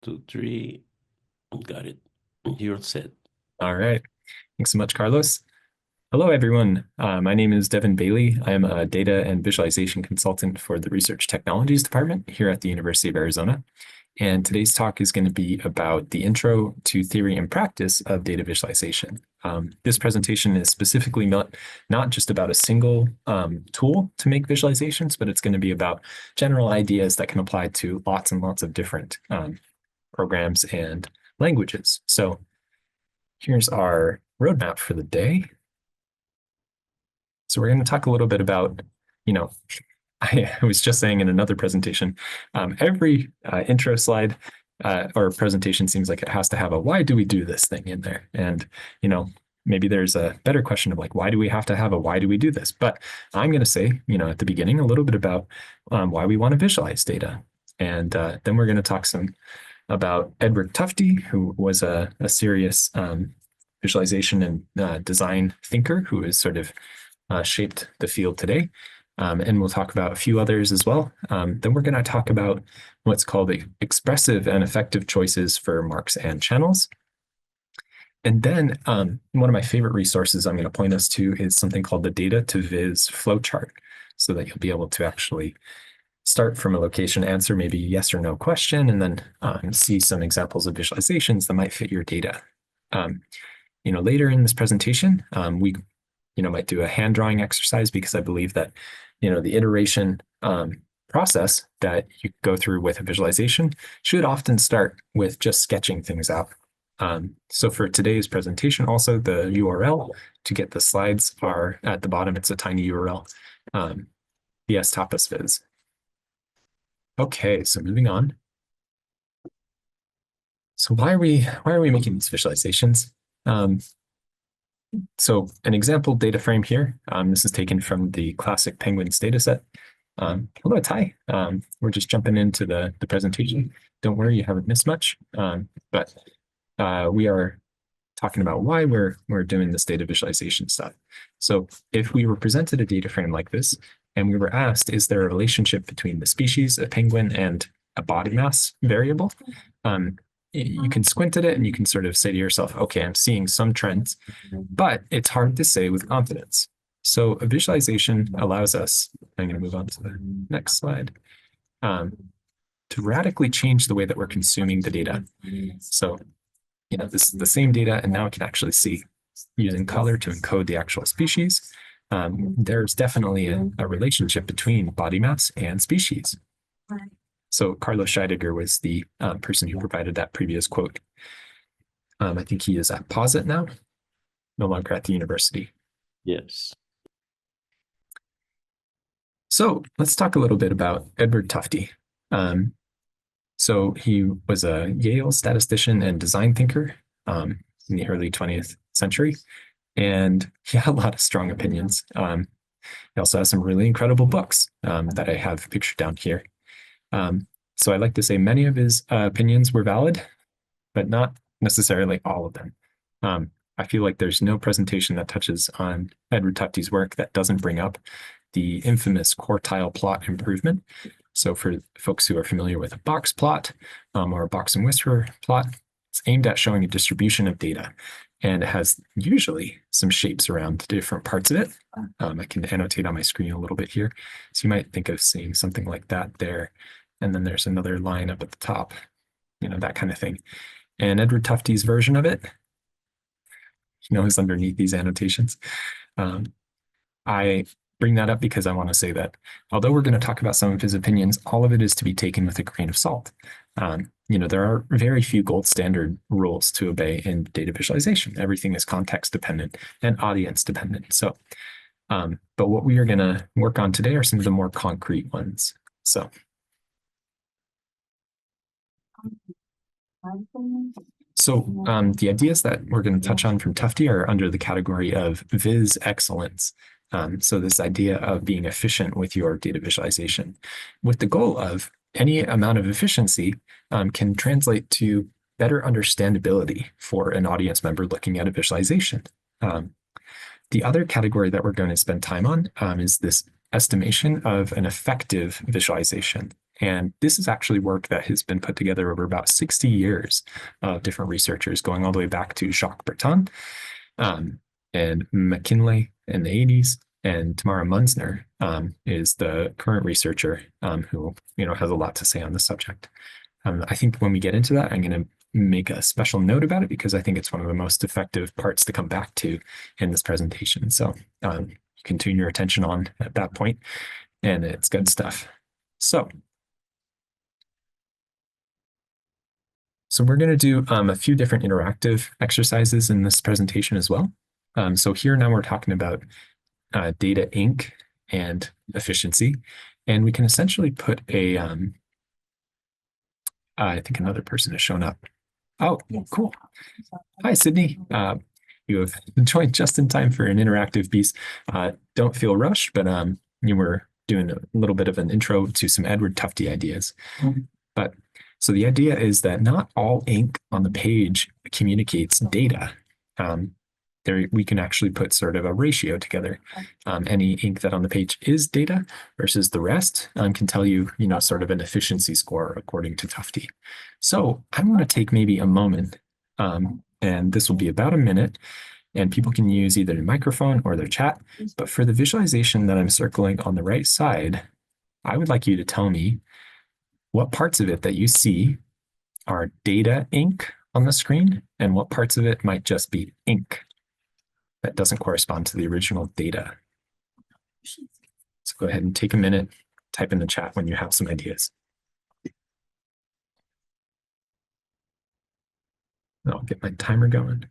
Two, three. Got it. You're set. All right. Thanks so much, Carlos. Hello, everyone. My name is Devin Bailey. I am a data and visualization consultant for the Research Technologies Department here at the University of Arizona. And today's talk is going to be about the intro to theory and practice of data visualization. This presentation is specifically not just about a single tool to make visualizations, but it's going to be about general ideas that can apply to lots and lots of different programs and languages. So here's our roadmap for the day. So we're going to talk a little bit about, you know, I was just saying in another presentation, every intro slide or presentation seems like it has to have a why do we do this thing in there? And, maybe there's a better question of like, why do we have to have a why do we do this? But I'm going to say, at the beginning, a little bit about why we want to visualize data. And then we're going to talk some about Edward Tufte, who was a serious visualization and design thinker who has sort of shaped the field today. And we'll talk about a few others as well. Then we're going to talk about what's called expressive and effective choices for marks and channels. And then one of my favorite resources I'm going to point us to is something called the data to viz flowchart, so that you'll be able to actually start from a location, answer maybe yes or no question, and then see some examples of visualizations that might fit your data. Later in this presentation, we might do a hand drawing exercise because I believe that, the iteration process that you go through with a visualization should often start with just sketching things out. So for today's presentation, also the URL to get the slides are at the bottom. It's a tiny URL. Yes, Tapas Viz. Okay, so moving on. So why are we making these visualizations? So an example data frame here. This is taken from the classic Penguins data set. Hello, Ty. We're just jumping into the presentation. Don't worry, you haven't missed much. But we are talking about why we're doing this data visualization stuff. So if we were presented a data frame like this, and we were asked, is there a relationship between the species, a penguin, and a body mass variable? You can squint at it and you can sort of say to yourself, okay, I'm seeing some trends, but it's hard to say with confidence. So a visualization allows us, I'm going to move on to the next slide, to radically change the way that we're consuming the data. So, this is the same data, and now I can actually see using color to encode the actual species. There's definitely a relationship between body mass and species. So Carlos Scheidegger was the person who provided that previous quote. I think he is at Posit now, no longer at the university. Yes. So let's talk a little bit about Edward Tufte. So he was a Yale statistician and design thinker in the early 20th century, and he had a lot of strong opinions. He also has some really incredible books that I have pictured down here. So I like to say many of his opinions were valid, but not necessarily all of them. I feel like there's no presentation that touches on Edward Tufte's work that doesn't bring up the infamous quartile plot improvement. So for folks who are familiar with a box plot or a box and whisker plot, it's aimed at showing a distribution of data. And it has usually some shapes around different parts of it. I can annotate on my screen a little bit here. So you might think of seeing something like that there. And then there's another line up at the top, that kind of thing. And Edward Tufte's version of it, is underneath these annotations. I bring that up because I want to say that although we're going to talk about some of his opinions, all of it is to be taken with a grain of salt. There are very few gold standard rules to obey in data visualization. Everything is context dependent and audience dependent. So, but what we are going to work on today are some of the more concrete ones. So, the ideas that we're going to touch on from Tufte are under the category of viz excellence. So this idea of being efficient with your data visualization, with the goal of any amount of efficiency can translate to better understandability for an audience member looking at a visualization. The other category that we're going to spend time on is this estimation of an effective visualization. And this is actually work that has been put together over about 60 years of different researchers, going all the way back to Jacques Bertin um, and McKinley in the 80s. And Tamara Munzner is the current researcher who has a lot to say on the subject. I think when we get into that, I'm going to make a special note about it because I think it's one of the most effective parts to come back to in this presentation. So you can tune your attention on at that point, and it's good stuff. So we're going to do a few different interactive exercises in this presentation as well. So here now we're talking about data inc and efficiency, and we can essentially put a I think another person has shown up. Oh, cool. Hi, Sydney. You have joined just in time for an interactive piece. Don't feel rushed, but you were doing a little bit of an intro to some Edward Tufte ideas. But so the idea is that not all ink on the page communicates data. There we can actually put sort of a ratio together. Any ink that on the page is data versus the rest can tell you, sort of an efficiency score according to Tufte. So I want to take maybe a moment, and this will be about a minute, and people can use either the microphone or their chat. But for the visualization that I'm circling on the right side, I would like you to tell me what parts of it that you see are data ink on the screen and what parts of it might just be ink that doesn't correspond to the original data. So go ahead and take a minute, type in the chat when you have some ideas. I'll get my timer going.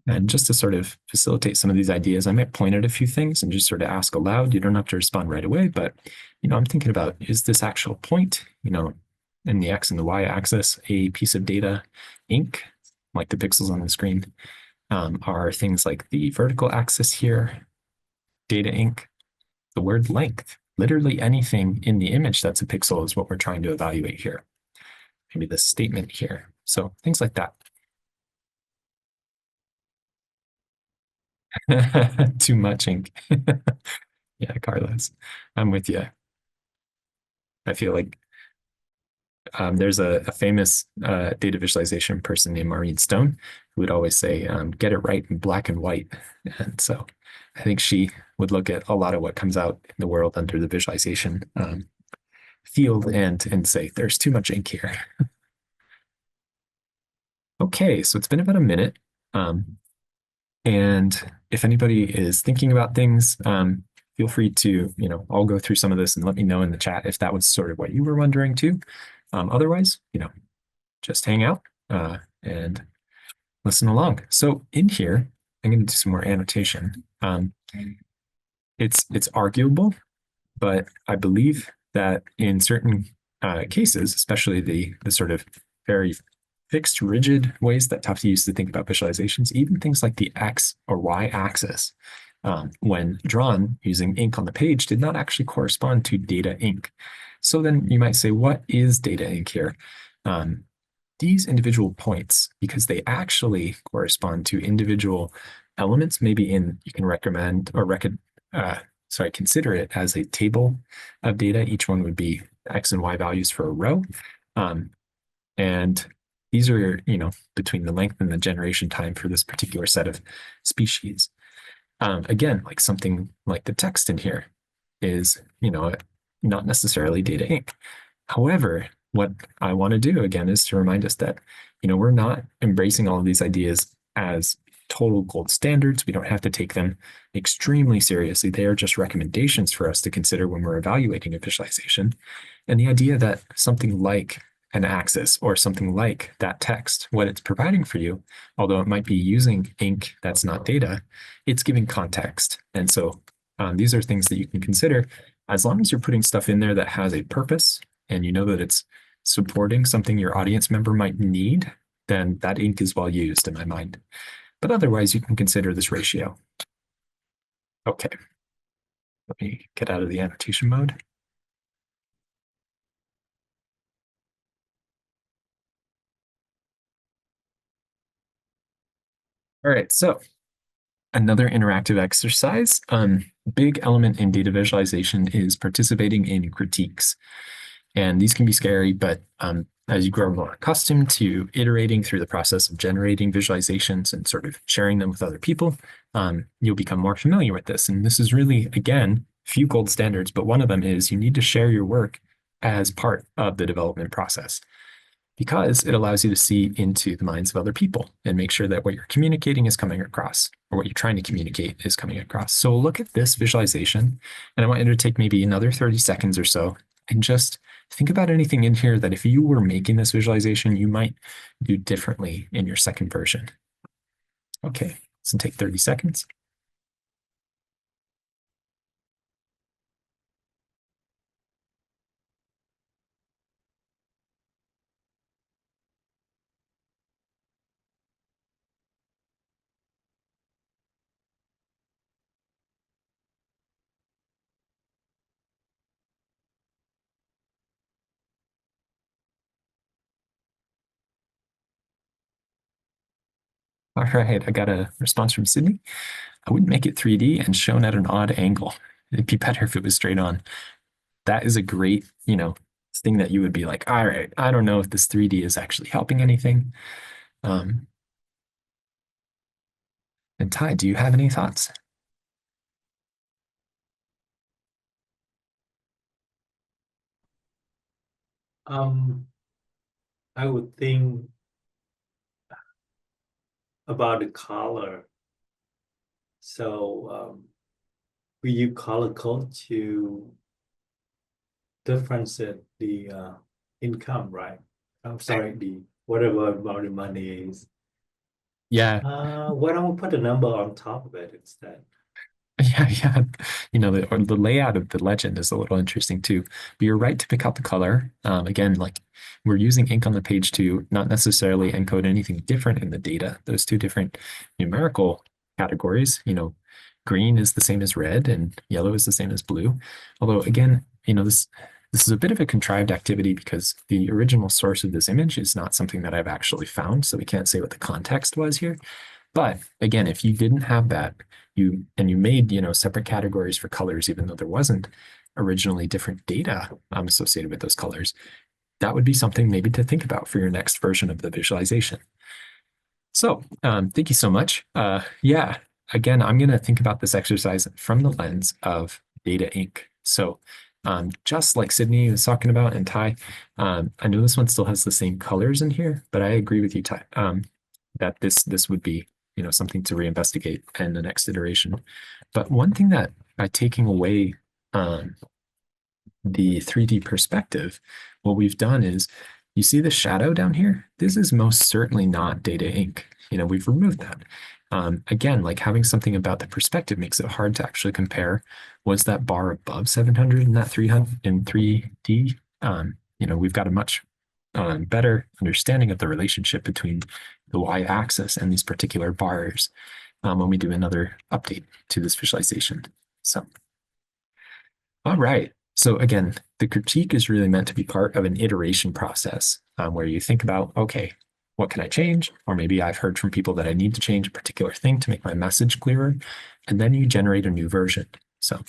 And just to sort of facilitate some of these ideas, I might point at a few things and just sort of ask aloud. You don't have to respond right away, but I'm thinking about, is this actual point, in the X and the Y axis, a piece of data ink, like the pixels on the screen? Are things like the vertical axis here, data ink, the word length, literally anything in the image that's a pixel is what we're trying to evaluate here. Maybe the statement here. So things like that. Too much ink. Yeah, Carlos, I'm with you. I feel like there's a famous data visualization person named Maureen Stone who would always say, get it right in black and white. And so I think she would look at a lot of what comes out in the world under the visualization field and say, there's too much ink here. Okay, so it's been about a minute. And if anybody is thinking about things, feel free to, I'll go through some of this and let me know in the chat if that was sort of what you were wondering too. Otherwise, just hang out and listen along. So in here, I'm going to do some more annotation. It's arguable, but I believe that in certain cases, especially the sort of very fixed, rigid ways that Tufte used to think about visualizations, even things like the X or Y axis, when drawn using ink on the page, did not actually correspond to data ink. So then you might say, what is data ink here? These individual points, because they actually correspond to individual elements, maybe you can recommend or consider it as a table of data. Each one would be X and Y values for a row. And these are, between the length and the generation time for this particular set of species. Again, like something like the text in here is, not necessarily data ink. However, what I want to do again is to remind us that, we're not embracing all of these ideas as total gold standards. We don't have to take them extremely seriously. They are just recommendations for us to consider when we're evaluating a visualization. And the idea that something like an axis or something like that text, what it's providing for you, although it might be using ink that's not data, it's giving context. And so These are things that you can consider as long as you're putting stuff in there that has a purpose and you know that it's supporting something your audience member might need, then that ink is well used in my mind. But otherwise, you can consider this ratio. Okay, let me get out of the annotation mode. All right, so another interactive exercise. Big element in data visualization is participating in critiques. And these can be scary, but as you grow more accustomed to iterating through the process of generating visualizations and sort of sharing them with other people, you'll become more familiar with this. And this is really, again, few gold standards, but one of them is you need to share your work as part of the development process because it allows you to see into the minds of other people and make sure that what you're communicating is coming across or what you're trying to communicate is coming across. So look at this visualization, and I want you to take maybe another 30 seconds or so and just think about anything in here that if you were making this visualization, you might do differently in your second version. Okay, so take 30 seconds. All right, I got a response from Sydney. I would make it 3D and shown at an odd angle. It'd be better if it was straight on. That is a great, thing that you would be like, all right, I don't know if this 3D is actually helping anything. Um, and Ty, do you have any thoughts? Um, I would think about the color. So we use color code to differentiate the income, right? I'm sorry, the whatever amount of money is. Yeah, Why don't we put a number on top of it instead? yeah, yeah. Or the layout of the legend is a little interesting too. But you're right to pick out the color. Again, like we're using ink on the page to not necessarily encode anything different in the data. Those two different numerical categories, green is the same as red and yellow is the same as blue. Although again, this is a bit of a contrived activity because the original source of this image is not something that I've actually found, so we can't say what the context was here. But again, if you didn't have that, you made, separate categories for colors, even though there wasn't originally different data associated with those colors, that would be something maybe to think about for your next version of the visualization. So thank you so much. Yeah, again, I'm going to think about this exercise from the lens of data ink. So just like Sydney was talking about and Ty, I know this one still has the same colors in here, but I agree with you, Ty, that this would be something to reinvestigate in the next iteration. But one thing that by taking away the 3D perspective, what we've done is you see the shadow down here? This is most certainly not data ink. We've removed that. Again, like having something about the perspective makes it hard to actually compare. Was that bar above 700 in that 300 in 3D? We've got a much better understanding of the relationship between the y-axis and these particular bars when we do another update to this visualization. So, all right. So again, the critique is really meant to be part of an iteration process where you think about, okay, what can I change? Or maybe I've heard from people that I need to change a particular thing to make my message clearer. And then you generate a new version. So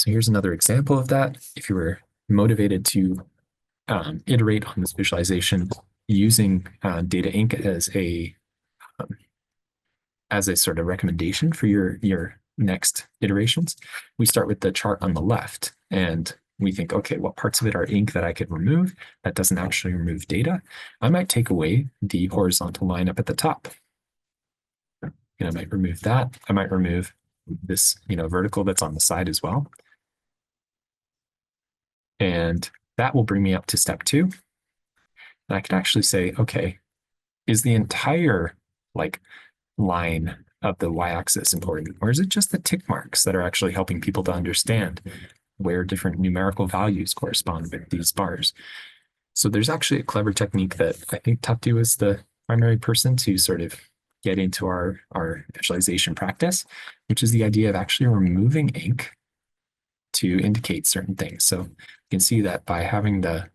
here's another example of that. If you were motivated to iterate on this visualization using data ink um, as a sort of recommendation for your next iterations, we start with the chart on the left and we think, okay, what parts of it are ink that I could remove that doesn't actually remove data? I might take away the horizontal line up at the top. And I might remove that. I might remove this, vertical that's on the side as well. And that will bring me up to step 2. And I could actually say, okay, is the entire like line of the y-axis important? Or is it just the tick marks that are actually helping people to understand where different numerical values correspond with these bars? So there's actually a clever technique that I think Tapti was the primary person to sort of get into our visualization practice, which is the idea of actually removing ink to indicate certain things. So you can see that by having the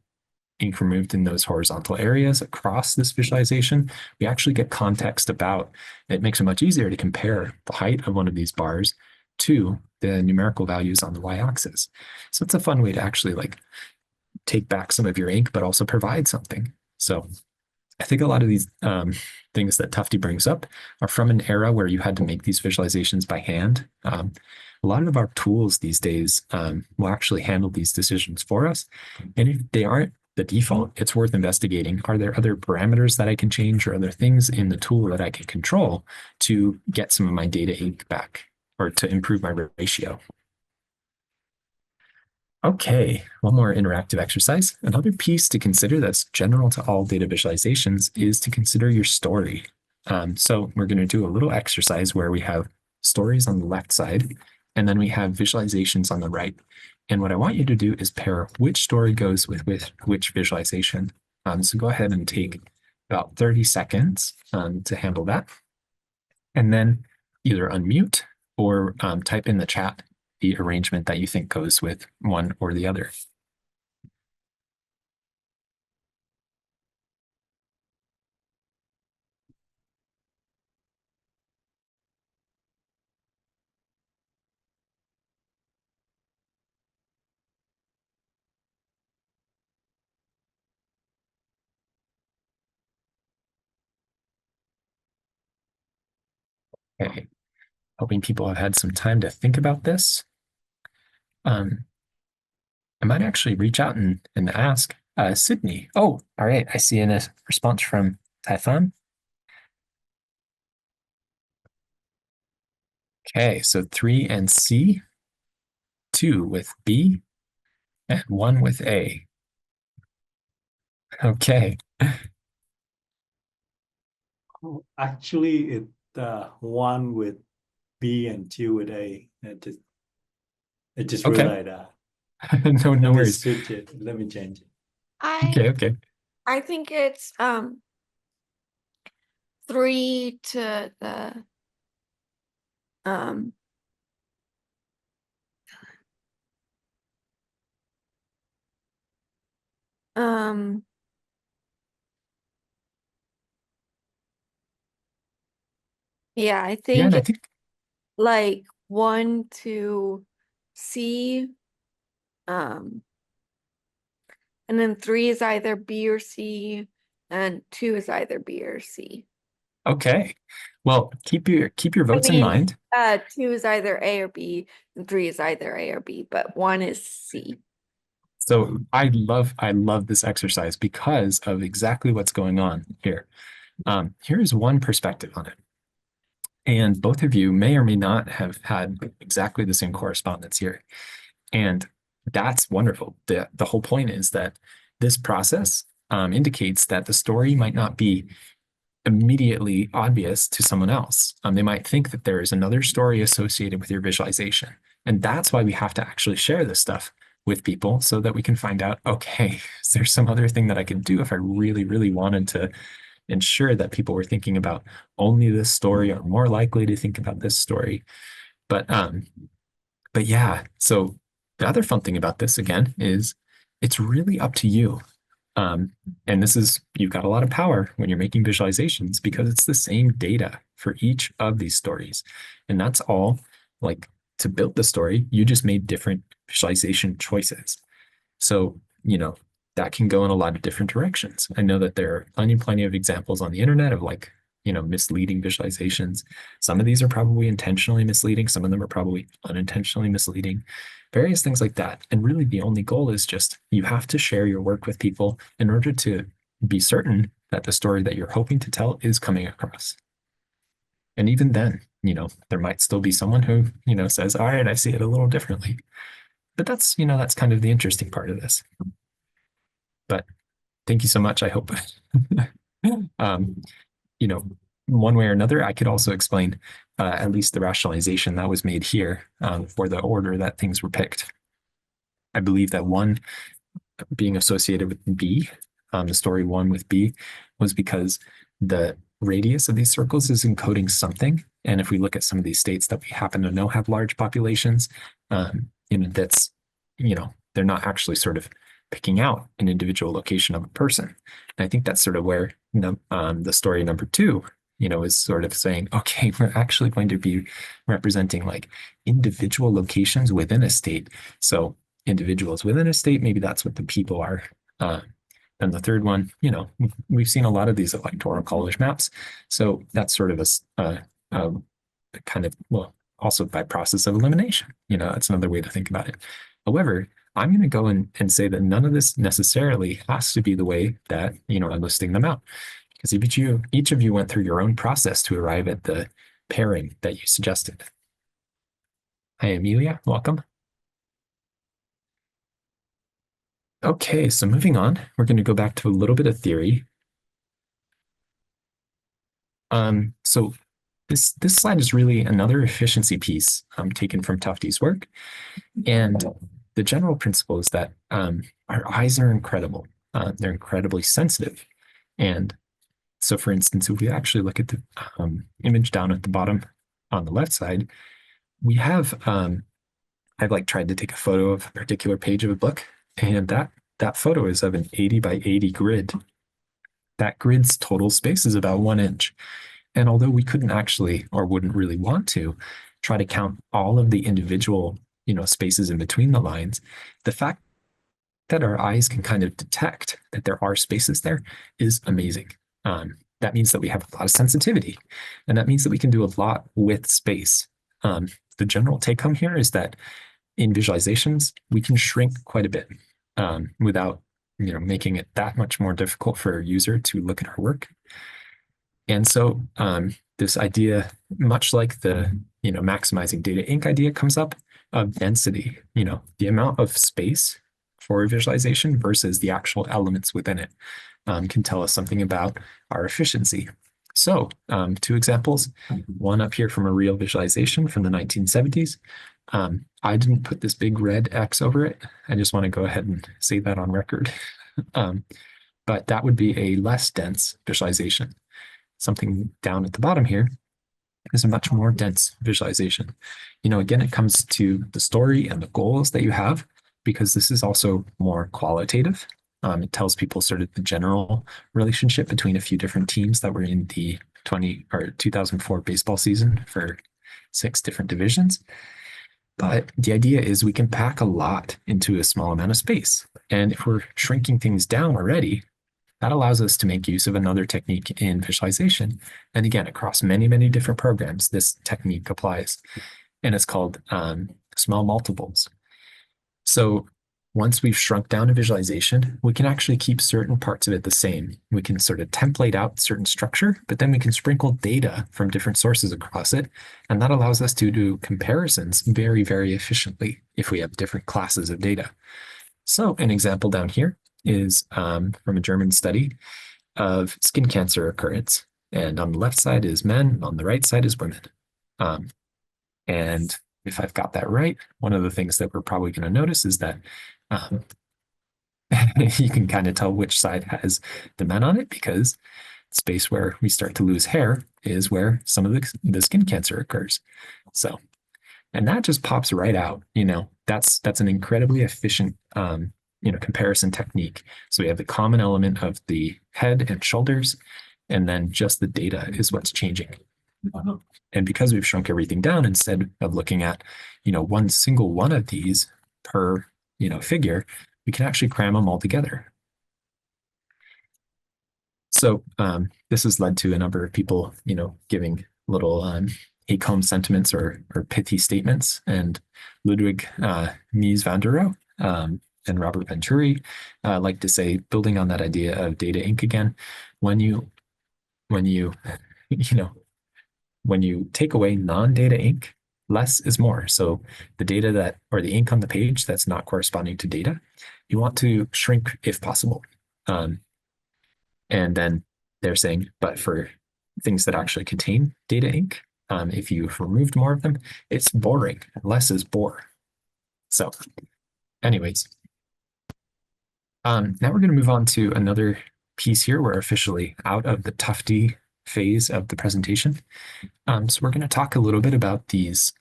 ink removed in those horizontal areas across this visualization, we actually get context about it. Makes it much easier to compare the height of one of these bars to the numerical values on the y-axis. So it's a fun way to actually like take back some of your ink, but also provide something. So I think a lot of these things that Tufty brings up are from an era where you had to make these visualizations by hand. A lot of our tools these days will actually handle these decisions for us. And if they aren't the default, it's worth investigating. Are there other parameters that I can change or other things in the tool that I can control to get some of my data ink back or to improve my ratio? Okay, one more interactive exercise. Another piece to consider that's general to all data visualizations is to consider your story. So we're going to do a little exercise where we have stories on the left side, and then we have visualizations on the right. And what I want you to do is pair which story goes with which visualization. So go ahead and take about 30 seconds to handle that. And then either unmute or type in the chat the arrangement that you think goes with one or the other. Okay, hoping people have had some time to think about this. I might actually reach out and ask Sydney. Oh, all right. I see a response from Typhon. Okay, so 3 and C, 2 with B, and 1 with A. Okay. Actually, it one with B and two with A. I just Okay. realized that. No Let me worries. switch it. Let me change it. Okay. I think it's 3 to the um um yeah, I Yeah, think and I it's think like 1 to C, and then 3 is either B or C, and 2 is either B or C. okay. Well, keep your votes in mind. 2 is either A or B, and 3 is either A or B, but 1 is C. So I love this exercise because of exactly what's going on here. Here's one perspective on it. And both of you may or may not have had exactly the same correspondence here. And that's wonderful. The whole point is that this process indicates that the story might not be immediately obvious to someone else. They might think that there is another story associated with your visualization. And that's why we have to actually share this stuff with people so that we can find out, okay, is there some other thing that I could do if I really, really wanted to ensure that people were thinking about only this story or more likely to think about this story. But yeah, so the other fun thing about this again is it's really up to you. And this is, you've got a lot of power when you're making visualizations because it's the same data for each of these stories. And that's all, like, to build the story, you just made different visualization choices. So, that can go in a lot of different directions. I know that there are plenty of examples on the internet of like, misleading visualizations. Some of these are probably intentionally misleading. Some of them are probably unintentionally misleading, various things like that. And really the only goal is just you have to share your work with people in order to be certain that the story that you're hoping to tell is coming across. And even then, there might still be someone who, says, all right, I see it a little differently. But that's kind of the interesting part of this. But thank you so much. I hope, um, one way or another, I could also explain at least the rationalization that was made here for the order that things were picked. I believe that one being associated with B, the story one with B, was because the radius of these circles is encoding something. And if we look at some of these states that we happen to know have large populations, that's, they're not actually sort of picking out an individual location of a person. And I think that's sort of where the story number two, is sort of saying, okay, we're actually going to be representing like individual locations within a state. So individuals within a state, maybe that's what the people are. And the third one, we've seen a lot of these electoral college maps. So that's sort of a kind of, well, also by process of elimination. That's another way to think about it. However, I'm going to go and say that none of this necessarily has to be the way that, I'm listing them out. Because each of you went through your own process to arrive at the pairing that you suggested. Hi, Amelia, welcome. Okay, so moving on, we're going to go back to a little bit of theory. So this slide is really another efficiency piece taken from Tufte's work. And the general principle is that our eyes are incredible. They're incredibly sensitive. And so for instance, if we actually look at the image down at the bottom on the left side, we have, I've tried to take a photo of a particular page of a book, and that photo is of an 80 by 80 grid. That grid's total space is about 1 inch. And although we couldn't actually, or wouldn't really want to, try to count all of the individual, spaces in between the lines, the fact that our eyes can kind of detect that there are spaces there is amazing. That means that we have a lot of sensitivity, and that means that we can do a lot with space. The general take home here is that in visualizations, we can shrink quite a bit without making it that much more difficult for a user to look at our work. And so this idea, much like the maximizing data inc idea, comes up of density, the amount of space for a visualization versus the actual elements within it can tell us something about our efficiency. So 2 examples, one up here from a real visualization from the 1970s. I didn't put this big red X over it. I just want to go ahead and say that on record. But that would be a less dense visualization. Something down at the bottom here is a much more dense visualization. Again, it comes to the story and the goals that you have, because this is also more qualitative. It tells people sort of the general relationship between a few different teams that were in the 2004 baseball season for 6 different divisions. But the idea is we can pack a lot into a small amount of space. And if we're shrinking things down already, that allows us to make use of another technique in visualization. And again, across many, many different programs, this technique applies. And it's called small multiples. So once we've shrunk down a visualization, we can actually keep certain parts of it the same. We can sort of template out certain structure, but then we can sprinkle data from different sources across it. And that allows us to do comparisons very, very efficiently if we have different classes of data. So an example down here is from a German study of skin cancer occurrence. And on the left side is men, on the right side is women. And if I've got that right, one of the things that we're probably going to notice is that you can kind of tell which side has the men on it, because the space where we start to lose hair is where some of the skin cancer occurs. So, and that just pops right out. That's an incredibly efficient comparison technique. So we have the common element of the head and shoulders, and then just the data is what's changing. And because we've shrunk everything down, instead of looking at, one single one of these per, figure, we can actually cram them all together. So this has led to a number of people, giving little take-home sentiments or pithy statements. And Ludwig Mies van der Rohe and Robert Venturi like to say, building on that idea of data inc again, when you take away non-data inc, less is more. So the data that, or the ink on the page that's not corresponding to data, you want to shrink if possible. And then they're saying, but for things that actually contain data inc, If you've removed more of them, it's boring. Less is bore. So anyways, now we're going to move on to another piece here. We're officially out of the Tufty phase of the presentation. So we're going to talk a little bit about these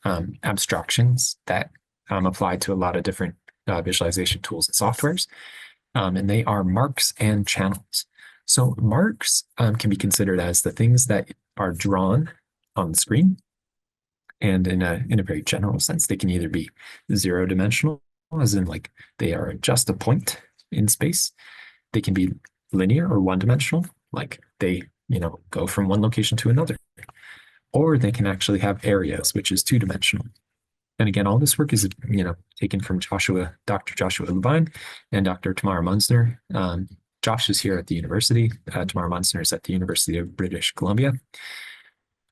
abstractions that apply to a lot of different visualization tools and softwares. And they are marks and channels. So marks can be considered as the things that are drawn on the screen. And in a very general sense, they can either be 0-dimensional, as in like they are just a point in space. They can be linear or 1-dimensional, like they, go from one location to another. Or they can actually have areas, which is 2-dimensional. And again, all this work is, taken from Dr. Joshua Levine and Dr. Tamara Munzner. Josh is here at the university. Tamara Munzner is at the University of British Columbia.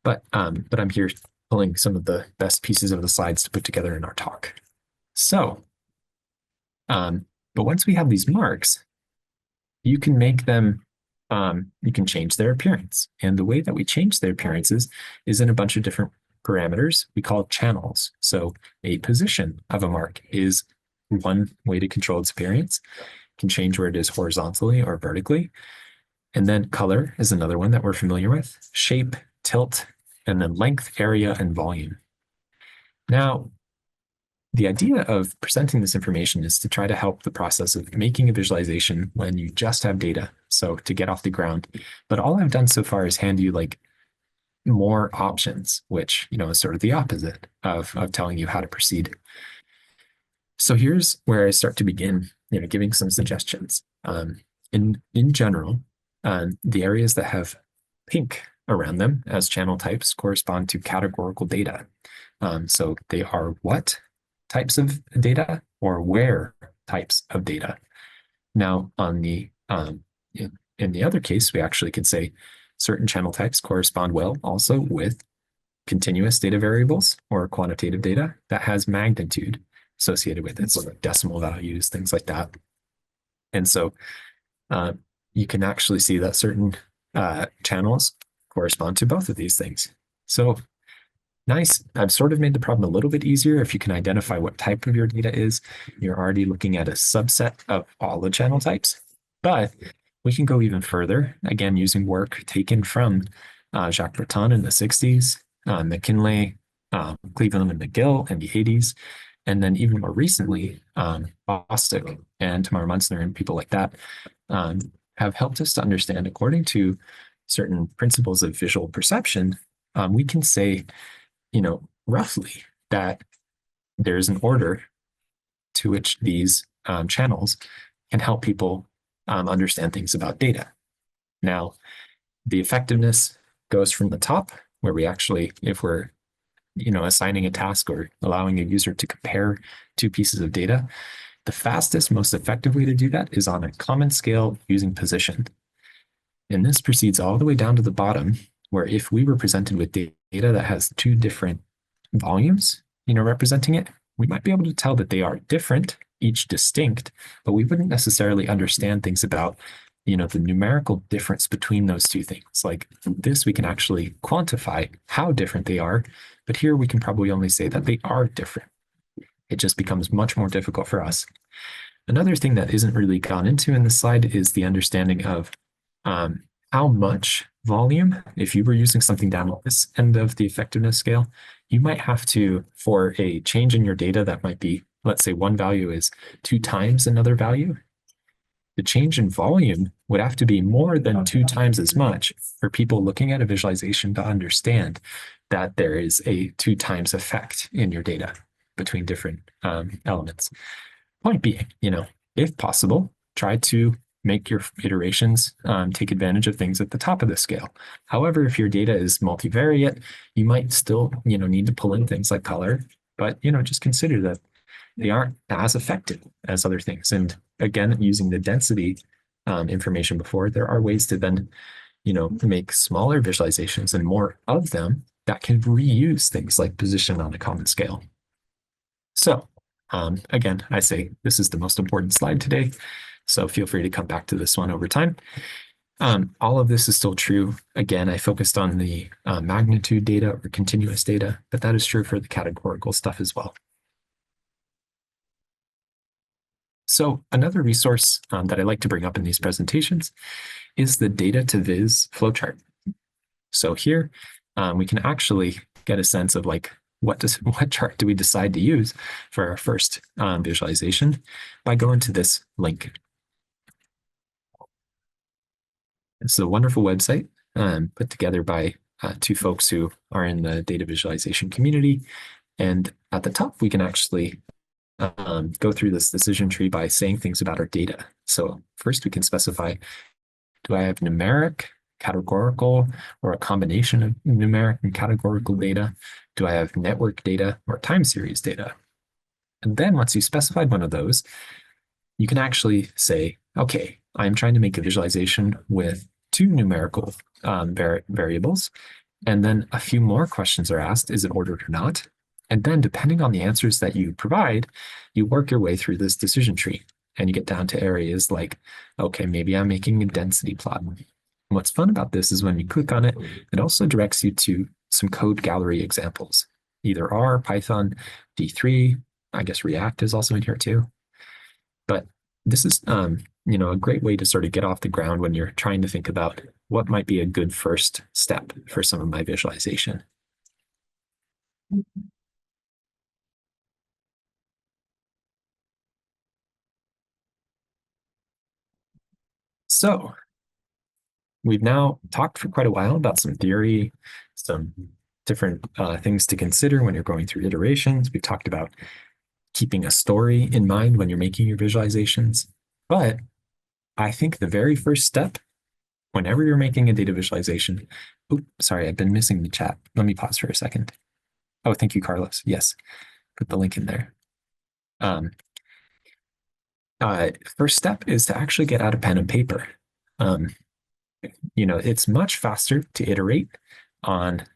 But I'm here pulling some of the best pieces of the slides to put together in our talk. So, but once we have these marks, you can make them, you can change their appearance. And the way that we change their appearances is in a bunch of different parameters we call channels. So a position of a mark is one way to control its appearance. It can change where it is horizontally or vertically. And then color is another one that we're familiar with. Shape, tilt, and then length, area, and volume. Now, the idea of presenting this information is to try to help the process of making a visualization when you just have data. So to get off the ground. But all I've done so far is hand you like more options, which, is sort of the opposite of telling you how to proceed. So here's where I start to begin, giving some suggestions. In general, the areas that have pink around them as channel types correspond to categorical data. So they are what types of data or where types of data. Now, on the in the other case, we actually could say certain channel types correspond well also with continuous data variables or quantitative data that has magnitude associated with it, so like decimal values, things like that. And so you can actually see that certain channels correspond to both of these things. So nice. I've sort of made the problem a little bit easier. If you can identify what type of your data is, you're already looking at a subset of all the channel types. But we can go even further, again, using work taken from Jacques Breton in the 60s, McKinley, Cleveland and McGill in the 80s, and then even more recently, Bostic and Tamara Munzner and people like that have helped us to understand, according to certain principles of visual perception, we can say, roughly that there's an order to which these channels can help people understand things about data. Now, the effectiveness goes from the top, where we actually, if we're, assigning a task or allowing a user to compare two pieces of data, the fastest, most effective way to do that is on a common scale using position. And this proceeds all the way down to the bottom, where if we were presented with data that has two different volumes, representing it, we might be able to tell that they are different, each distinct, but we wouldn't necessarily understand things about, the numerical difference between those two things. Like this, we can actually quantify how different they are, but here we can probably only say that they are different. It just becomes much more difficult for us. Another thing that isn't really gone into in this slide is the understanding of how much volume, if you were using something down at this end of the effectiveness scale, you might have to, for a change in your data that might be, let's say one value is 2 times another value, the change in volume would have to be more than 2 times as much for people looking at a visualization to understand that there is a 2 times effect in your data between different elements. Point being, if possible, try to make your iterations take advantage of things at the top of the scale. However, if your data is multivariate, you might still, need to pull in things like color, but, just consider that they aren't as effective as other things. And again, using the density information before, there are ways to then, make smaller visualizations and more of them that can reuse things like position on a common scale. So again, I say this is the most important slide today. So feel free to come back to this one over time. All of this is still true. Again, I focused on the magnitude data or continuous data, but that is true for the categorical stuff as well. So another resource that I like to bring up in these presentations is the data to viz flowchart. So here we can actually get a sense of like what chart do we decide to use for our first visualization by going to this link. It's a wonderful website put together by two folks who are in the data visualization community. And at the top, we can actually go through this decision tree by saying things about our data. So first we can specify, do I have numeric, categorical, or a combination of numeric and categorical data? Do I have network data or time series data? And then once you specified one of those, you can actually say, okay, I'm trying to make a visualization with two numerical variables. And then a few more questions are asked, is it ordered or not? And then depending on the answers that you provide, you work your way through this decision tree and you get down to areas like, okay, maybe I'm making a density plot. And what's fun about this is when you click on it, it also directs you to some code gallery examples, either R, Python, D3, I guess React is also in here too. But this is, a great way to sort of get off the ground when you're trying to think about what might be a good first step for some of my visualization. So we've now talked for quite a while about some theory, some different things to consider when you're going through iterations. We've talked about keeping a story in mind when you're making your visualizations. But I think the very first step, whenever you're making a data visualization, sorry, I've been missing the chat. Let me pause for a second. Oh, thank you, Carlos. Yes, put the link in there. First step is to actually get out a pen and paper. It's much faster to iterate on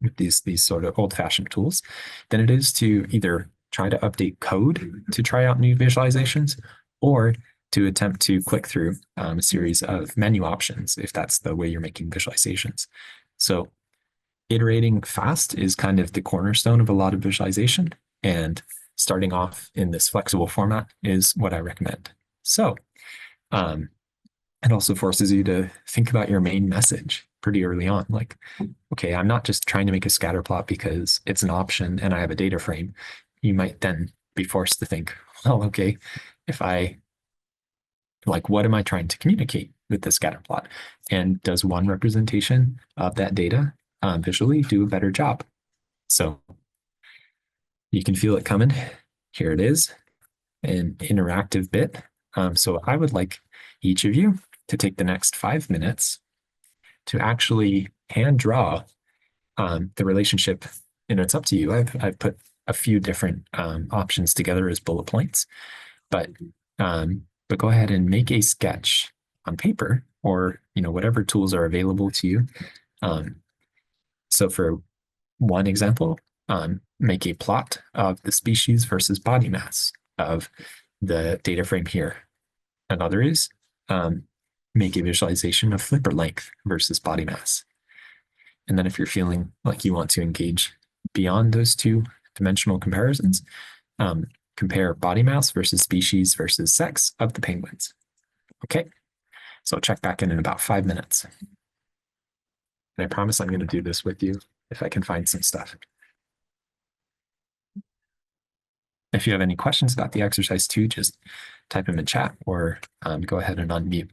with these sort of old-fashioned tools than it is to either try to update code to try out new visualizations or to attempt to click through a series of menu options if that's the way you're making visualizations. So iterating fast is kind of the cornerstone of a lot of visualization, and starting off in this flexible format is what I recommend. So it also forces you to think about your main message pretty early on. Like, okay, I'm not just trying to make a scatter plot because it's an option and I have a data frame. You might then be forced to think, well, okay, what am I trying to communicate with the scatter plot? And does one representation of that data visually do a better job? So you can feel it coming. Here it is, an interactive bit. So I would like each of you to take the next 5 minutes to actually hand draw the relationship. And it's up to you. I've put a few different options together as bullet points, but go ahead and make a sketch on paper or whatever tools are available to you. So for one example, make a plot of the species versus body mass of the data frame here. Another is make a visualization of flipper length versus body mass. And then if you're feeling like you want to engage beyond those two dimensional comparisons, compare body mass versus species versus sex of the penguins. Okay, so check back in about 5 minutes. And I promise I'm going to do this with you if I can find some stuff. If you have any questions about the exercise too, just type them in chat or go ahead and unmute.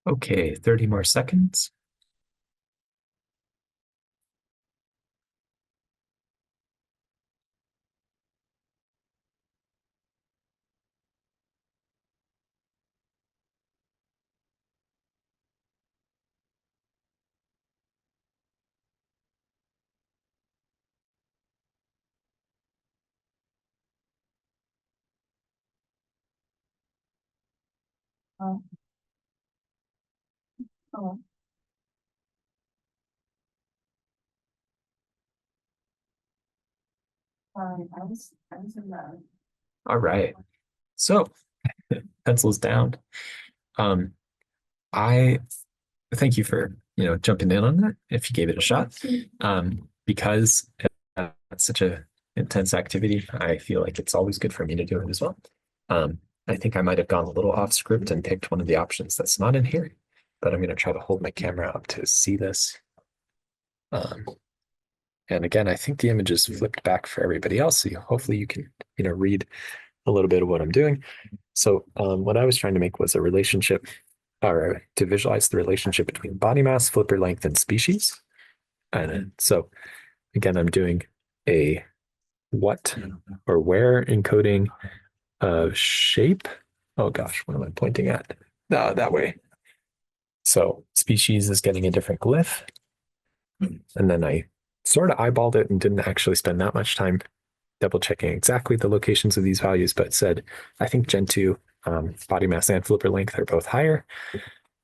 Okay, 30 more seconds. Oh, oh, I was in the. All right. So pencils down. Um, I thank you for, jumping in on that if you gave it a shot. Because it's such a intense activity, I feel like it's always good for me to do it as well. I think I might have gone a little off script and picked one of the options that's not in here, but I'm going to try to hold my camera up to see this. And again, I think the image is flipped back for everybody else. So hopefully you can, read a little bit of what I'm doing. So what I was trying to make was a relationship, or to visualize the relationship between body mass, flipper length, and species. And so again, I'm doing a what or where encoding of shape. Oh gosh, what am I pointing at? That way. So species is getting a different glyph. And then I sort of eyeballed it and didn't actually spend that much time double checking exactly the locations of these values, but said, I think Gen 2 body mass and flipper length are both higher.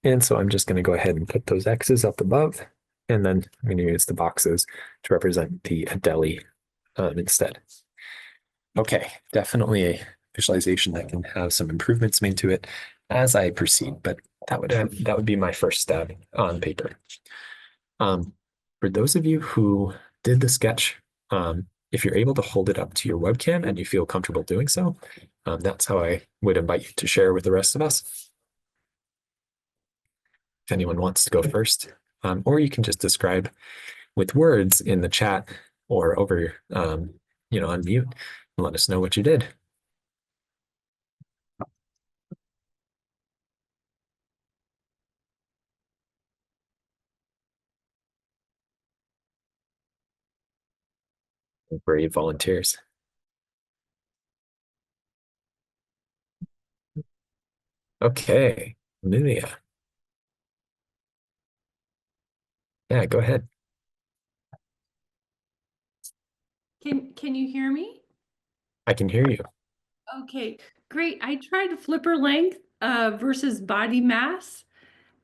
And so I'm just going to go ahead and put those X's up above. And then I'm going to use the boxes to represent the deli instead. Okay, definitely a visualization that can have some improvements made to it as I proceed, but that would be my first stab on paper. For those of you who did the sketch, if you're able to hold it up to your webcam and you feel comfortable doing so, that's how I would invite you to share with the rest of us. If anyone wants to go first, or you can just describe with words in the chat or over, unmute and let us know what you did. Brave volunteers. Okay, Amelia. Yeah, go ahead. Can you hear me? I can hear you. Okay, great. I tried flipper length versus body mass,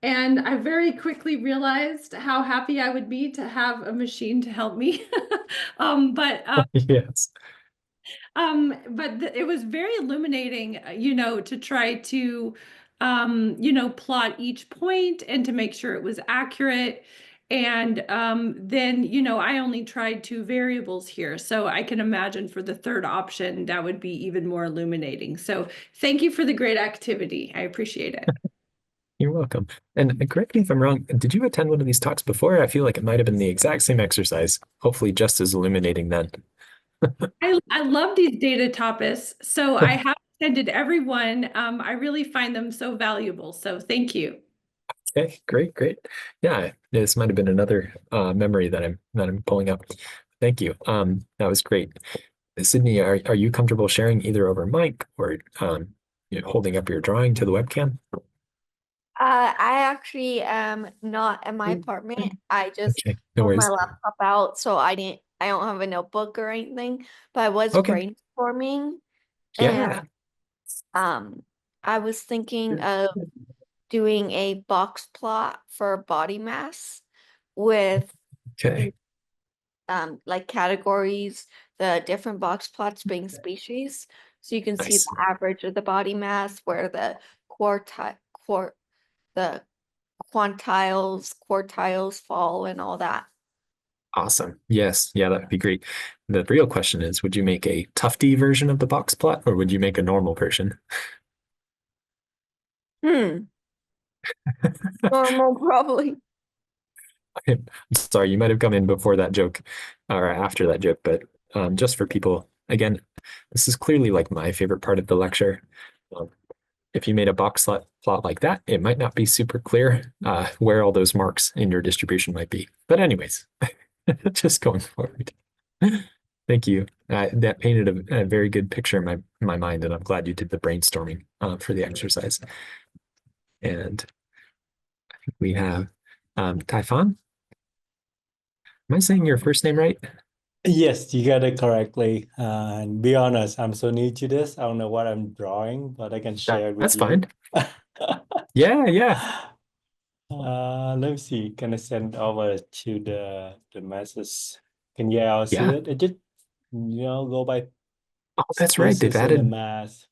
and I very quickly realized how happy I would be to have a machine to help me. But Yes. It was very illuminating, to try to, plot each point and to make sure it was accurate. And then, I only tried two variables here. So I can imagine for the third option, that would be even more illuminating. So thank you for the great activity. I appreciate it. You're welcome. And correct me if I'm wrong, did you attend one of these talks before? I feel like it might have been the exact same exercise, hopefully just as illuminating then. I love these data tapas. So I have attended every one. I really find them so valuable. So thank you. Okay, great. Yeah, this might have been another memory that I'm pulling up. Thank you. That was great. Sydney, are you comfortable sharing either over mic or holding up your drawing to the webcam? I actually am not in my apartment. I just Okay, no pulled my worries. laptop out, so I don't have a notebook or anything, but I was Okay. brainstorming and Yeah. I was thinking of doing a box plot for body mass with Okay. like categories, the different box plots being species. So you can see Nice. the average of the body mass, where the quartile the quartiles fall and all that. Awesome. Yes. Yeah, that would be great. The real question is, would you make a Tufty version of the box plot or would you make a normal version? Normal, probably. I'm sorry, you might have come in before that joke or after that joke, but just for people, again, this is clearly like my favorite part of the lecture. Um, if you made a box plot like that, it might not be super clear where all those marks in your distribution might be. But anyways, just going forward. Thank you. That painted a very good picture in my mind, and I'm glad you did the brainstorming for the exercise. And I think we have Taifan. Am I saying your first name right? Yes, you got it correctly. And be honest, I'm so new to this. I don't know what I'm drawing, but I can share it with That's you. fine. Yeah. Let me see. Can I send over to the message? Can you all see Yeah. it? It just go by Oh, that's right. They've species in the added. mass.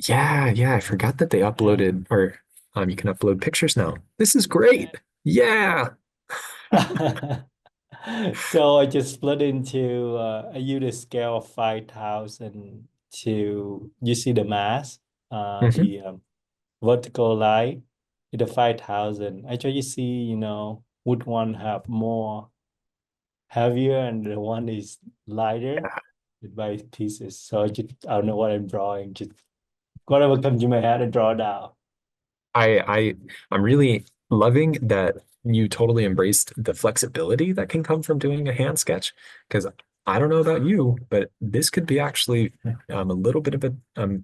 Yeah. I forgot that they uploaded, or you can upload pictures now. This is great. Yeah. So I just split into I use a scale of 5,000 to you see the mass, Mhm. the vertical line in the 5,000. Actually, you see, would one have more heavier and the one is lighter by pieces. So I don't know what I'm drawing. Just whatever comes to my head, I draw down. I'm really loving that you totally embraced the flexibility that can come from doing a hand sketch. Because I don't know about you, but this could be actually a little bit of a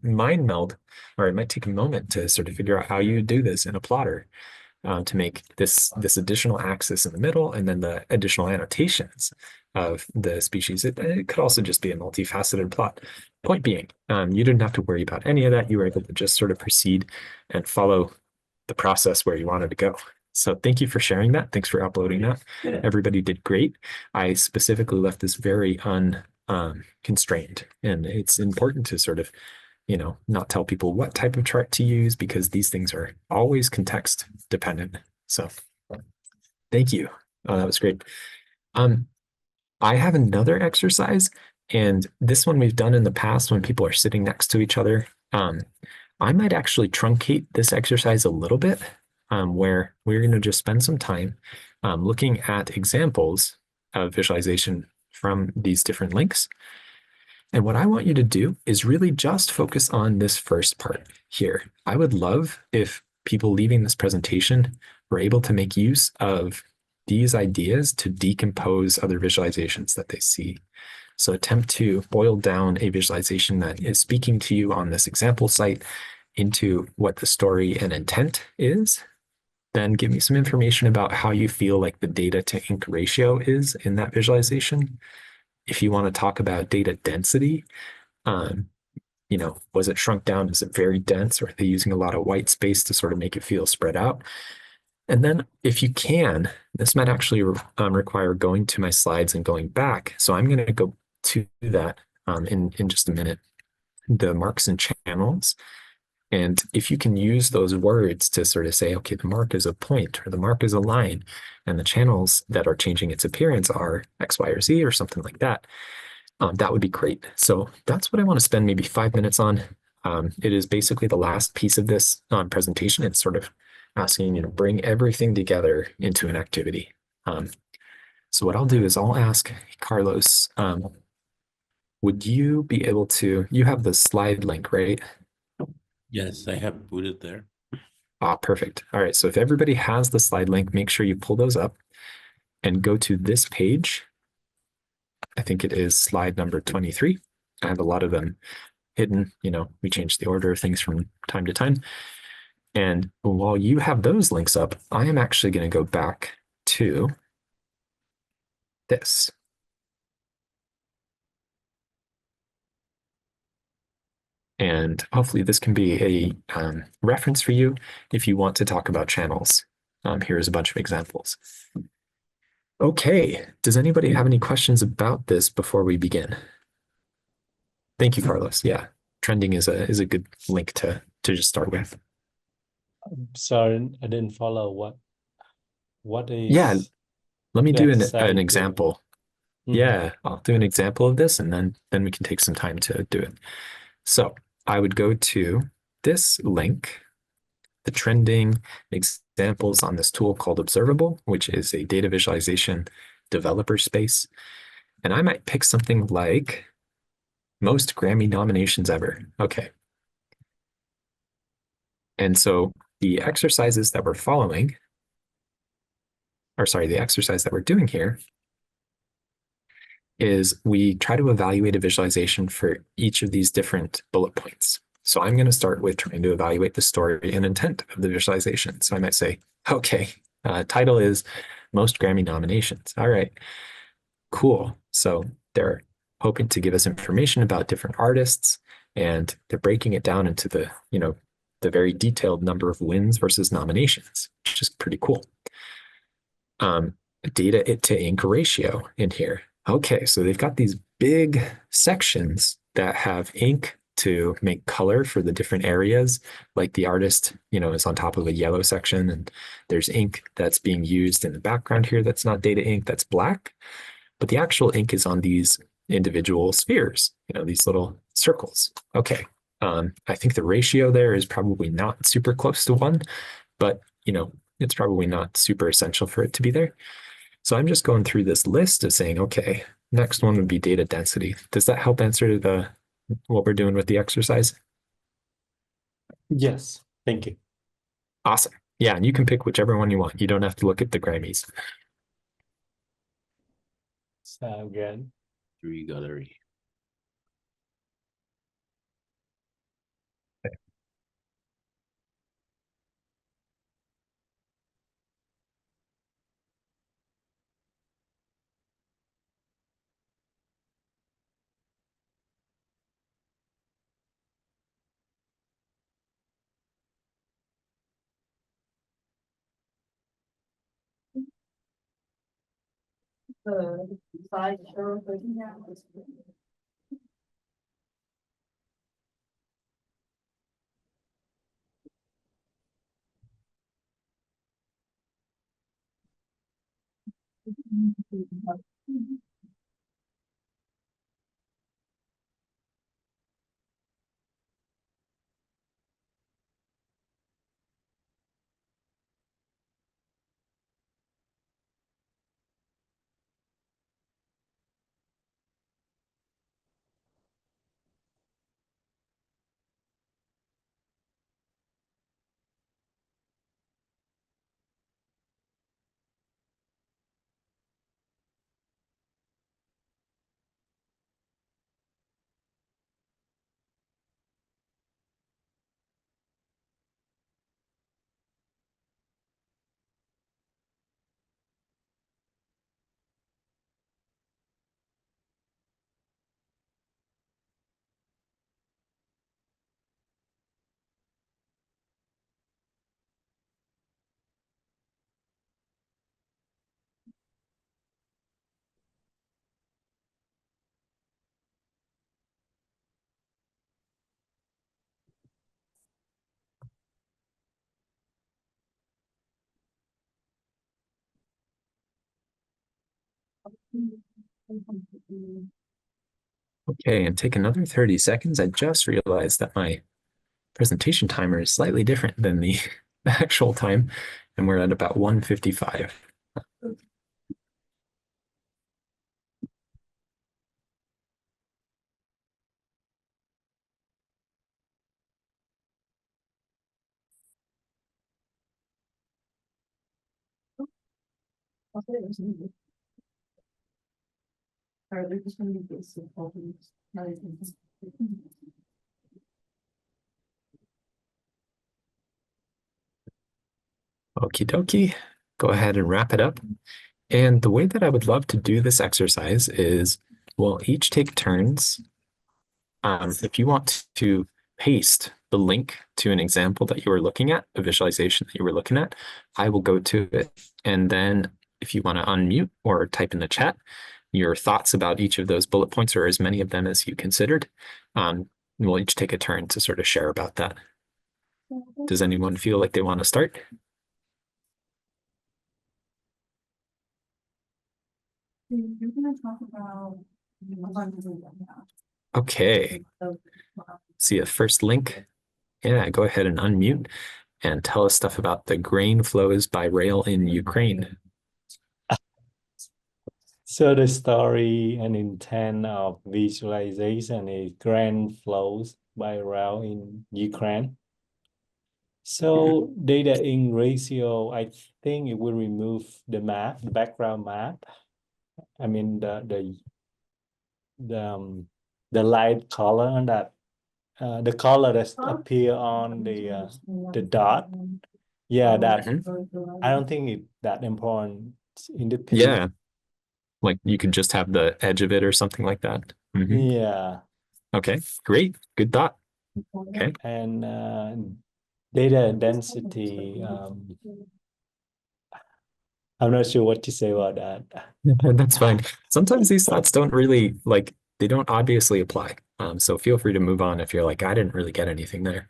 mind meld, or it might take a moment to sort of figure out how you do this in a plotter to make this additional axis in the middle and then the additional annotations of the species. It could also just be a multifaceted plot. Point being, you didn't have to worry about any of that. You were able to just sort of proceed and follow the process where you wanted to go. So thank you for sharing that. Thanks for uploading that. Everybody did great. I specifically left this very unconstrained, and it's important to sort of, not tell people what type of chart to use because these things are always context dependent. So thank you. Oh, that was great. I have another exercise, and this one we've done in the past when people are sitting next to each other. I might actually truncate this exercise a little bit, where we're going to just spend some time looking at examples of visualization from these different links. And what I want you to do is really just focus on this first part here. I would love if people leaving this presentation were able to make use of these ideas to decompose other visualizations that they see. So attempt to boil down a visualization that is speaking to you on this example site into what the story and intent is. Then give me some information about how you feel like the data to ink ratio is in that visualization. If you want to talk about data density, was it shrunk down? Is it very dense? Or are they using a lot of white space to sort of make it feel spread out? And then if you can, this might actually require going to my slides and going back. So I'm going to go to that in just a minute, the marks and channels. And if you can use those words to sort of say, okay, the mark is a point or the mark is a line, and the channels that are changing its appearance are X, Y, or Z or something like that, that would be great. So that's what I want to spend maybe 5 minutes on. It is basically the last piece of this presentation. It's sort of asking you to bring everything together into an activity. So what I'll do is I'll ask Carlos, would you be able to, you have the slide link, right? Yes, I have put it there. Perfect. All right. So if everybody has the slide link, make sure you pull those up and go to this page. I think it is slide number 23. I have a lot of them hidden. We change the order of things from time to time. And while you have those links up, I am actually going to go back to this. And hopefully this can be a reference for you if you want to talk about channels. Here's a bunch of examples. Okay, does anybody have any questions about this before we begin? Thank you, Carlos. Yeah, trending is a good link to just start with. Sorry, I didn't follow what is. Yeah, let me do an exciting. example. Yeah, I'll do an example of this, and then we can take some time to do it. So I would go to this link, the trending examples on this tool called Observable, which is a data visualization developer space. And I might pick something like most Grammy nominations ever. Okay. And so the exercises that we're following, or sorry, the exercise that we're doing here is we try to evaluate a visualization for each of these different bullet points. So I'm going to start with trying to evaluate the story and intent of the visualization. So I might say, okay, title is most Grammy nominations. All right, cool. So they're hoping to give us information about different artists, and they're breaking it down into the, the very detailed number of wins versus nominations, which is pretty cool. Data it to ink ratio in here. Okay, so they've got these big sections that have ink to make color for the different areas. Like the artist, is on top of a yellow section, and there's ink that's being used in the background here that's not data ink, that's black. But the actual ink is on these individual spheres, these little circles. Okay, I think the ratio there is probably not super close to 1, but it's probably not super essential for it to be there. So I'm just going through this list of saying, okay, next one would be data density. Does that help answer what we're doing with the exercise? Yes, thank you. Awesome. Yeah, and you can pick whichever one you want. You don't have to look at the Grammys. Sound good. 3 gallery. Okay, and take another 30 seconds. I just realized that my presentation timer is slightly different than the actual time, and we're at about 1:55. Okie dokie. Go ahead and wrap it up. And the way that I would love to do this exercise is we'll each take turns. If you want to paste the link to an example that you were looking at, a visualization that you were looking at, I will go to it. And then if you want to unmute or type in the chat your thoughts about each of those bullet points, or as many of them as you considered, we'll each take a turn to sort of share about that. Does anyone feel like they want to start? You're gonna talk about. Okay. See a first link. Yeah, go ahead and unmute and tell us stuff about the grain flows by rail in Ukraine. So the story and intent of visualization is grain flows by rail in Ukraine. So data in ratio, I think it will remove the map, the background map. I mean the light color that the color that appear on the dot. Yeah, that I don't think it that important in the page. Yeah. Like you can just have the edge of it or something like that. Mhm. Yeah, Okay, great. Good thought. Okay. and data density. I'm not sure what to say about that. That's fine. Sometimes these thoughts don't really like they don't obviously apply. So feel free to move on if you're like, I didn't really get anything there.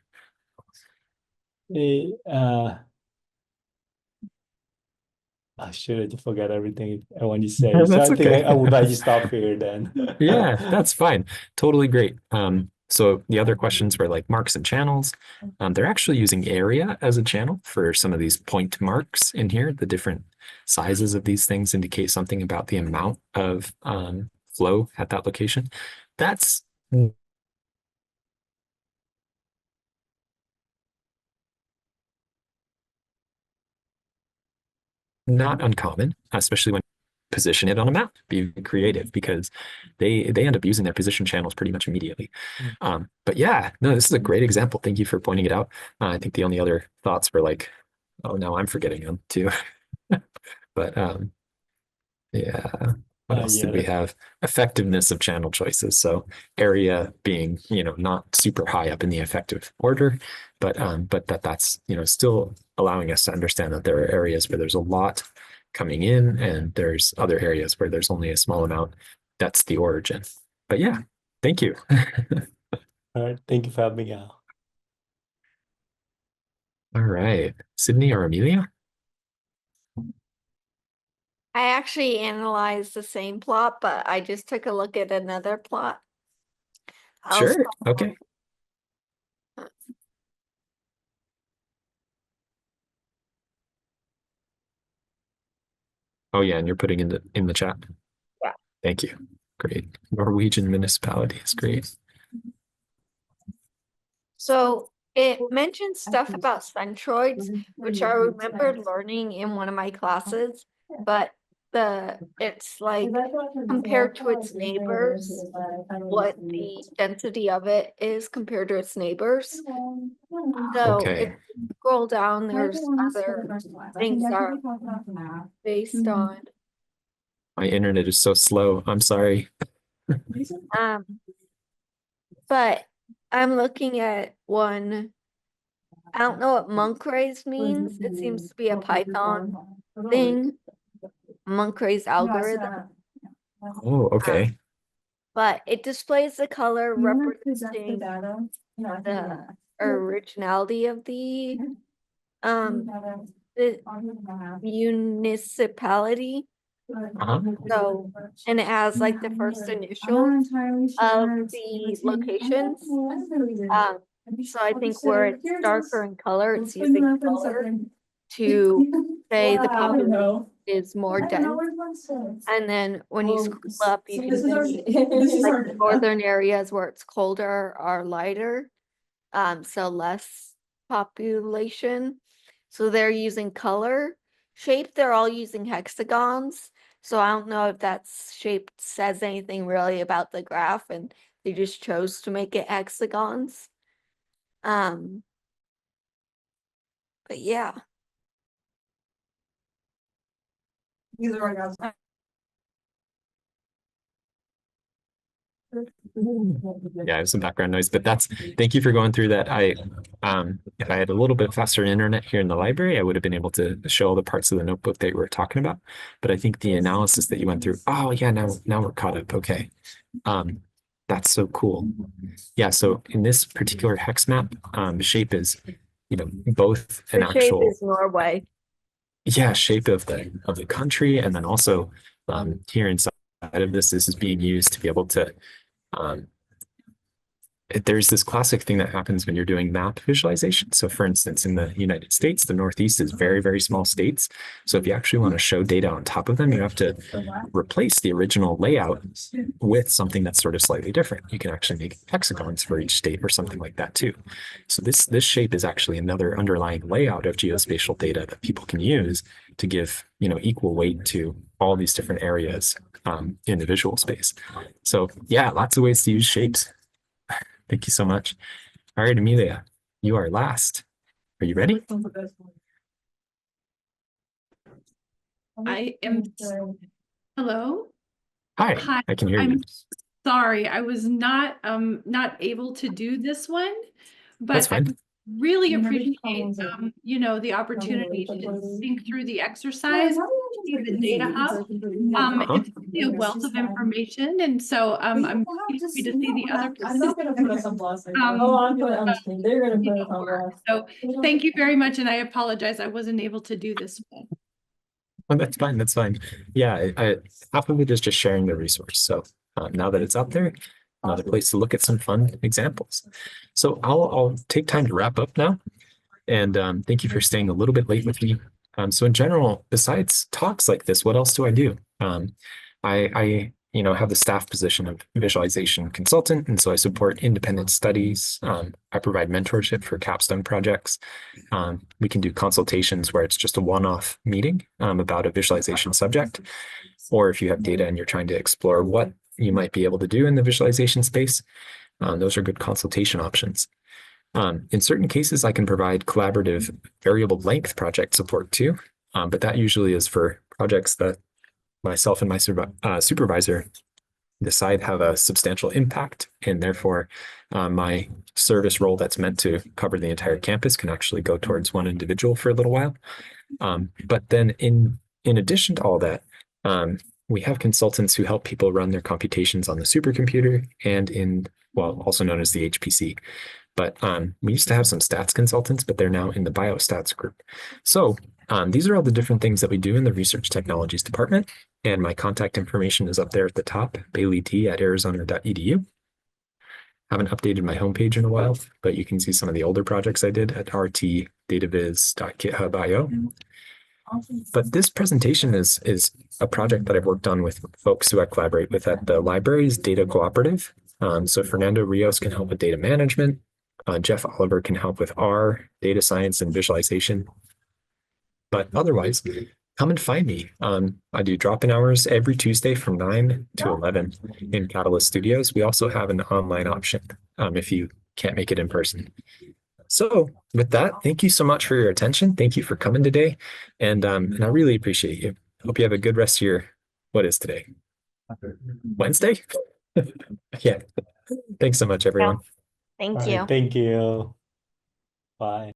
I should have forgot everything I want to say. So That's I think okay. I would like to stop here then. Yeah, that's fine. Totally great. So the other questions were like marks and channels. They're actually using area as a channel for some of these point marks in here. The different sizes of these things indicate something about the amount of flow at that location. That's not uncommon, especially when you position it on a map. Be creative because they end up using their position channels pretty much immediately. But yeah, no, this is a great example. Thank you for pointing it out. I think the only other thoughts were like, oh no, I'm forgetting them too. But yeah, what else did we have? Effectiveness of channel choices. So area being, not super high up in the effective order, but that's, still allowing us to understand that there are areas where there's a lot coming in and there's other areas where there's only a small amount. That's the origin. But yeah, thank you. All right, thank you for having me out. All right, Sydney or Amelia? I actually analyzed the same plot, but I just took a look at another plot. Sure. Okay. Oh yeah, and you're putting in the chat. Yeah. Thank you. Great. Norwegian municipality is great. So it mentions stuff about centroids, which I remember learning in one of my classes, but it's like compared to its neighbors, what the density of it is compared to its neighbors. So Okay. if you scroll down, there's other things that are based on. My internet is so slow. I'm sorry. But I'm looking at one. I don't know what monk rays means. It seems to be a Python thing. Monk rays algorithm. Oh, okay. But it displays the color representing the originality of the municipality. Uh-huh. So, and it has like the first initials of the locations. So I think where it's darker in color, it's using color to say the population is more dense. And then when you scroll up, you can see like the northern areas where it's colder are lighter, so less population. So they're using color. Shape, they're all using hexagons. So I don't know if that's shape says anything really about the graph, and they just chose to make it hexagons. But yeah. Yeah, I have some background noise, but thank you for going through that. If I had a little bit faster internet here in the library, I would have been able to show all the parts of the notebook that you were talking about. But I think the analysis that you went through, oh yeah, now we're caught up. Okay. That's so cool. Yeah, so in this particular hex map, shape is, both an The shape actual is Norway. shape of the country, and then also here inside of this is being used to be able to there's this classic thing that happens when you're doing map visualization. So for instance, in the United States, the Northeast is very, very small states. So if you actually want to show data on top of them, you have to replace the original layout with something that's sort of slightly different. You can actually make hexagons for each state or something like that too. So this shape is actually another underlying layout of geospatial data that people can use to give, equal weight to all these different areas in the visual space. So yeah, lots of ways to use shapes. Thank you so much. All right, Amelia, you are last. Are you ready? I am. Hello? Hi, Hi, I can hear you. I'm sorry, I was not able to do this one, That's but I fine. really appreciate the opportunity to think through the exercise, the data hub. It's really a wealth of information, and so I'm happy to see the other work. So thank you very much, and I apologize I wasn't able to do this one. Oh, that's fine. That's fine. Yeah, half of it is just sharing the resource. So now that it's out there, another place to look at some fun examples. So I'll take time to wrap up now. And thank you for staying a little bit late with me. So in general, besides talks like this, what else do I do? I have the staff position of visualization consultant, and so I support independent studies. I provide mentorship for capstone projects. We can do consultations where it's just a one-off meeting about a visualization subject, or if you have data and you're trying to explore what you might be able to do in the visualization space, those are good consultation options. In certain cases, I can provide collaborative variable length project support too, but that usually is for projects that myself and my supervisor decide have a substantial impact, and therefore my service role that's meant to cover the entire campus can actually go towards one individual for a little while. But then in addition to all that, we have consultants who help people run their computations on the supercomputer and also known as the HPC. But we used to have some stats consultants, but they're now in the biostats group. So these are all the different things that we do in the research technologies department. And my contact information is up there at the top, baileyt@arizona.edu. Haven't updated my homepage in a while, but you can see some of the older projects I did at rtdataviz.github.io. But this presentation is a project that I've worked on with folks who I collaborate with at the library's data cooperative. So Fernando Rios can help with data management. Jeff Oliver can help with R, data science, and visualization. But otherwise, come and find me. I do drop-in hours every Tuesday from 9 to 11 in Catalyst Studios. We also have an online option if you can't make it in person. So with that, thank you so much for your attention. Thank you for coming today. And I really appreciate you. Hope you have a good rest of your, what is today? Wednesday? Yeah. Thanks so much, everyone. Thank All you. right, thank you. Bye.